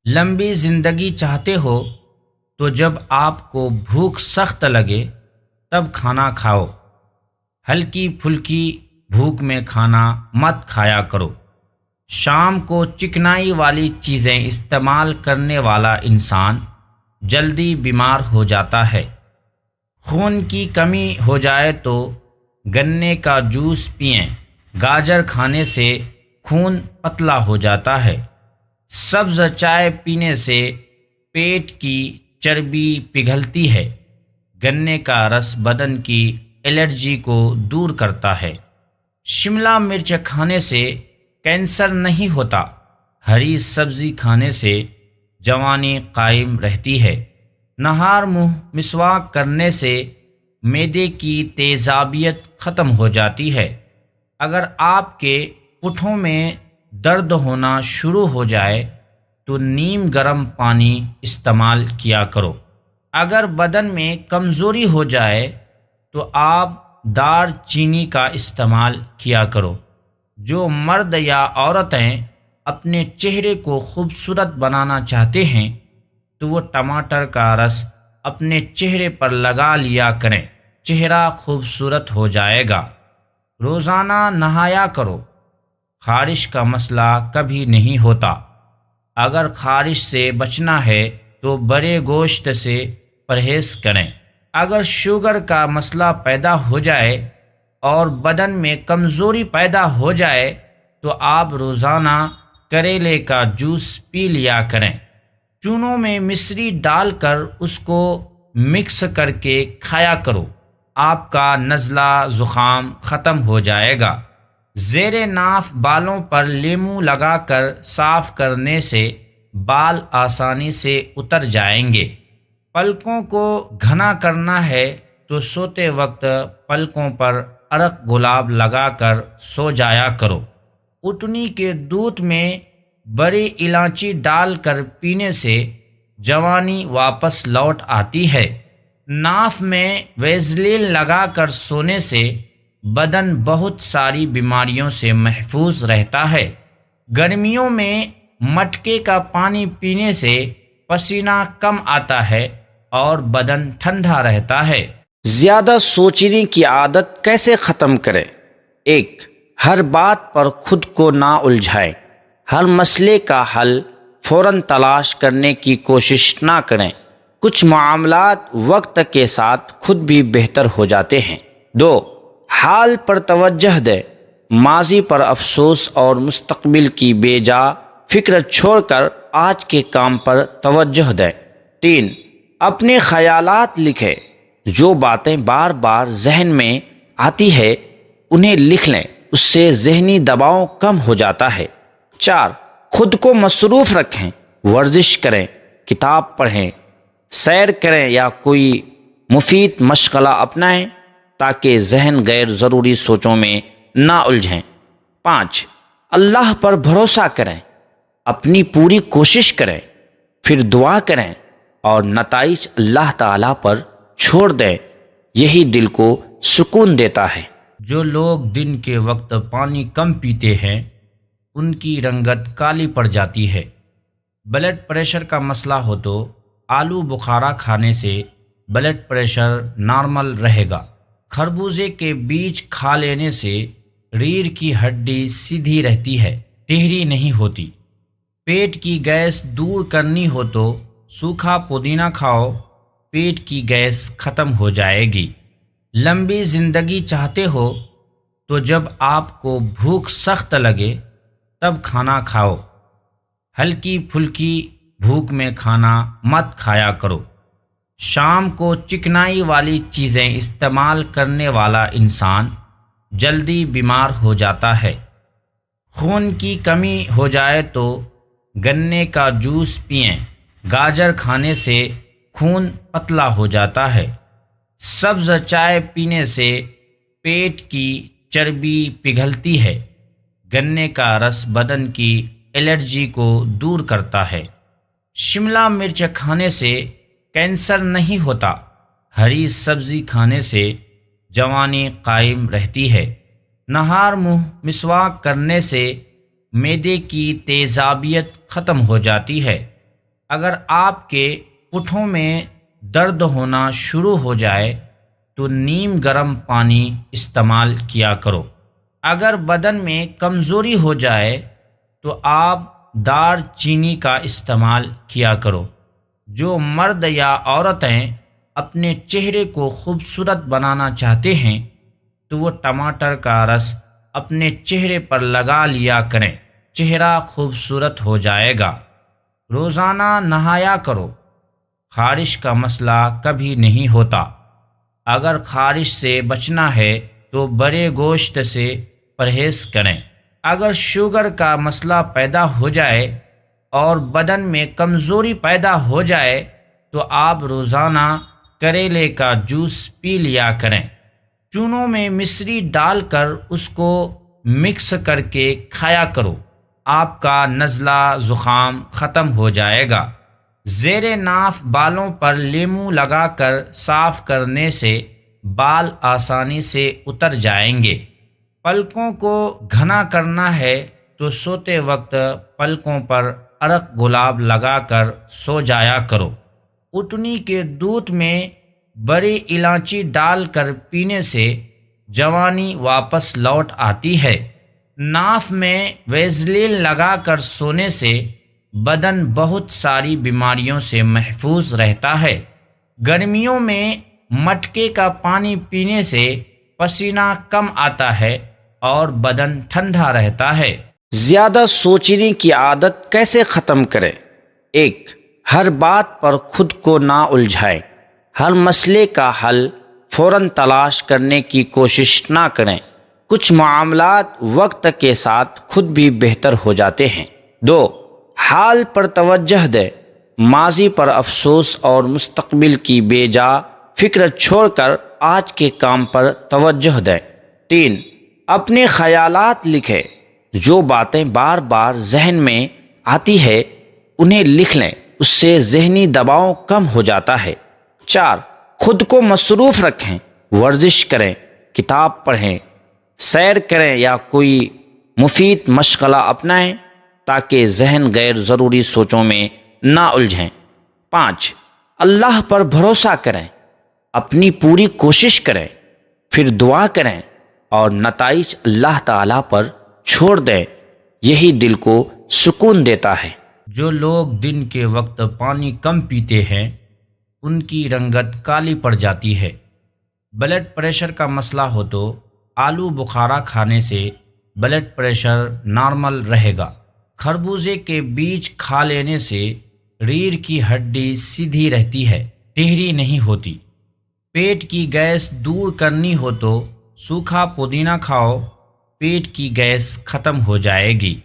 لمبی زندگی چاہتے ہو تو جب آپ کو بھوک سخت لگے تب کھانا کھاؤ، ہلکی پھلکی بھوک میں کھانا مت کھایا کرو۔ شام کو چکنائی والی چیزیں استعمال کرنے والا انسان جلدی بیمار ہو جاتا ہے۔ خون کی کمی ہو جائے تو گنے کا جوس پئیں، گاجر کھانے سے خون پتلا ہو جاتا ہے۔ سبز چائے پینے سے پیٹ کی چربی پگھلتی ہے۔ گنے کا رس بدن کی الرجی کو دور کرتا ہے۔ شملہ مرچ کھانے سے کینسر نہیں ہوتا۔ ہری سبزی کھانے سے جوانی قائم رہتی ہے۔ نہار منہ مسواک کرنے سے معدے کی تیزابیت ختم ہو جاتی ہے۔ اگر آپ کے پٹھوں میں درد ہونا شروع ہو جائے تو نیم گرم پانی استعمال کیا کرو۔ اگر بدن میں کمزوری ہو جائے تو آپ دار چینی کا استعمال کیا کرو۔ جو مرد یا عورتیں اپنے چہرے کو خوبصورت بنانا چاہتے ہیں تو وہ ٹماٹر کا رس اپنے چہرے پر لگا لیا کریں، چہرہ خوبصورت ہو جائے گا۔ روزانہ نہایا کرو۔ خارش کا مسئلہ کبھی نہیں ہوتا۔ اگر خارش سے بچنا ہے تو بڑے گوشت سے پرہیز کریں۔ اگر شوگر کا مسئلہ پیدا ہو جائے اور بدن میں کمزوری پیدا ہو جائے تو آپ روزانہ کریلے کا جوس پی لیا کریں۔ چونوں میں مصری ڈال کر اس کو مکس کر کے کھایا کرو، آپ کا نزلہ زکام ختم ہو جائے گا۔ زیر ناف بالوں پر لیموں لگا کر صاف کرنے سے بال آسانی سے اتر جائیں گے۔ پلکوں کو گھنا کرنا ہے تو سوتے وقت پلکوں پر عرق گلاب لگا کر سو جایا کرو۔ اٹنی کے دودھ میں بڑی الائچی ڈال کر پینے سے جوانی واپس لوٹ آتی ہے۔ ناف میں ویزلین لگا کر سونے سے بدن بہت ساری بیماریوں سے محفوظ رہتا ہے۔ گرمیوں میں مٹکے کا پانی پینے سے پسینہ کم آتا ہے اور بدن ٹھنڈا رہتا ہے۔ زیادہ سوچنے کی عادت کیسے ختم کریں؟ 1. ہر بات پر خود کو نہ الجھائیں۔ ہر مسئلے کا حل فوراً تلاش کرنے کی کوشش نہ کریں۔ کچھ معاملات وقت کے ساتھ خود بھی بہتر ہو جاتے ہیں۔ 2. حال پر توجہ دیں۔ ماضی پر افسوس اور مستقبل کی بے جا فکر چھوڑ کر آج کے کام پر توجہ دیں۔ 3. اپنے خیالات لکھیں۔ جو باتیں بار بار ذہن میں آتی ہے انہیں لکھ لیں، اس سے ذہنی دباؤ کم ہو جاتا ہے۔ 4. خود کو مصروف رکھیں۔ ورزش کریں، کتاب پڑھیں، سیر کریں یا کوئی مفید مشغلہ اپنائیں تاکہ ذہن غیر ضروری سوچوں میں نہ الجھیں۔ 5. اللہ پر بھروسہ کریں، اپنی پوری کوشش کریں، پھر دعا کریں اور نتائج اللہ تعالیٰ پر چھوڑ دیں، یہی دل کو سکون دیتا ہے۔ جو لوگ دن کے وقت پانی کم پیتے ہیں ان کی رنگت کالی پڑ جاتی ہے۔ بلڈ پریشر کا مسئلہ ہو تو آلو بخارا کھانے سے بلڈ پریشر نارمل رہے گا۔ خربوزے کے بیج کھا لینے سے ریڑھ کی ہڈی سیدھی رہتی ہے، ٹیڑھی نہیں ہوتی۔ پیٹ کی گیس دور کرنی ہو تو سوکھا پودینہ کھاؤ، پیٹ کی گیس ختم ہو جائے گی۔ لمبی زندگی چاہتے ہو تو جب آپ کو بھوک سخت لگے تب کھانا کھاؤ، ہلکی پھلکی بھوک میں کھانا مت کھایا کرو۔ شام کو چکنائی والی چیزیں استعمال کرنے والا انسان جلدی بیمار ہو جاتا ہے۔ خون کی کمی ہو جائے تو گنے کا جوس پئیں، گاجر کھانے سے خون پتلا ہو جاتا ہے۔ سبز چائے پینے سے پیٹ کی چربی پگھلتی ہے۔ گنے کا رس بدن کی الرجی کو دور کرتا ہے۔ شملہ مرچ کھانے سے کینسر نہیں ہوتا۔ ہری سبزی کھانے سے جوانی قائم رہتی ہے۔ نہار منہ مسواک کرنے سے معدے کی تیزابیت ختم ہو جاتی ہے۔ اگر آپ کے پٹھوں میں درد ہونا شروع ہو جائے تو نیم گرم پانی استعمال کیا کرو۔ اگر بدن میں کمزوری ہو جائے تو آپ دار چینی کا استعمال کیا کرو۔ جو مرد یا عورتیں اپنے چہرے کو خوبصورت بنانا چاہتے ہیں تو وہ ٹماٹر کا رس اپنے چہرے پر لگا لیا کریں، چہرہ خوبصورت ہو جائے گا۔ روزانہ نہایا کرو، خارش کا مسئلہ کبھی نہیں ہوتا۔ اگر خارش سے بچنا ہے تو بڑے گوشت سے پرہیز کریں۔ اگر شوگر کا مسئلہ پیدا ہو جائے اور بدن میں کمزوری پیدا ہو جائے تو آپ روزانہ کریلے کا جوس پی لیا کریں۔ چونوں میں مصری ڈال کر اس کو مکس کر کے کھایا کرو، آپ کا نزلہ زکام ختم ہو جائے گا۔ زیر ناف بالوں پر لیموں لگا کر صاف کرنے سے بال آسانی سے اتر جائیں گے۔ پلکوں کو گھنا کرنا ہے تو سوتے وقت پلکوں پر عرق گلاب لگا کر سو جایا کرو۔ اٹنی کے دودھ میں بڑی الائچی ڈال کر پینے سے جوانی واپس لوٹ آتی ہے۔ ناف میں ویزلین لگا کر سونے سے بدن بہت ساری بیماریوں سے محفوظ رہتا ہے۔ گرمیوں میں مٹکے کا پانی پینے سے پسینہ کم آتا ہے اور بدن ٹھنڈا رہتا ہے۔ زیادہ سوچنے کی عادت کیسے ختم کریں؟ 1. ہر بات پر خود کو نہ الجھائیں۔ ہر مسئلے کا حل فوراً تلاش کرنے کی کوشش نہ کریں۔ کچھ معاملات وقت کے ساتھ خود بھی بہتر ہو جاتے ہیں۔ 2. حال پر توجہ دیں۔ ماضی پر افسوس اور مستقبل کی بے جا فکر چھوڑ کر آج کے کام پر توجہ دیں۔ 3. اپنے خیالات لکھیں۔ جو باتیں بار بار ذہن میں آتی ہے انہیں لکھ لیں، اس سے ذہنی دباؤ کم ہو جاتا ہے۔ 4. خود کو مصروف رکھیں، ورزش کریں، کتاب پڑھیں، سیر کریں یا کوئی مفید مشغلہ اپنائیں تاکہ ذہن غیر ضروری سوچوں میں نہ الجھیں۔ 5. اللہ پر بھروسہ کریں، اپنی پوری کوشش کریں، پھر دعا کریں اور نتائج اللہ تعالیٰ پر چھوڑ دیں، یہی دل کو سکون دیتا ہے۔ جو لوگ دن کے وقت پانی کم پیتے ہیں ان کی رنگت کالی پڑ جاتی ہے۔ بلڈ پریشر کا مسئلہ ہو تو آلو بخارا کھانے سے بلڈ پریشر نارمل رہے گا۔ خربوزے کے بیج کھا لینے سے ریڑھ کی ہڈی سیدھی رہتی ہے، ٹیڑھی نہیں ہوتی۔ پیٹ کی گیس دور کرنی ہو تو سوکھا پودینہ کھاؤ، پیٹ کی گیس ختم ہو جائے گی۔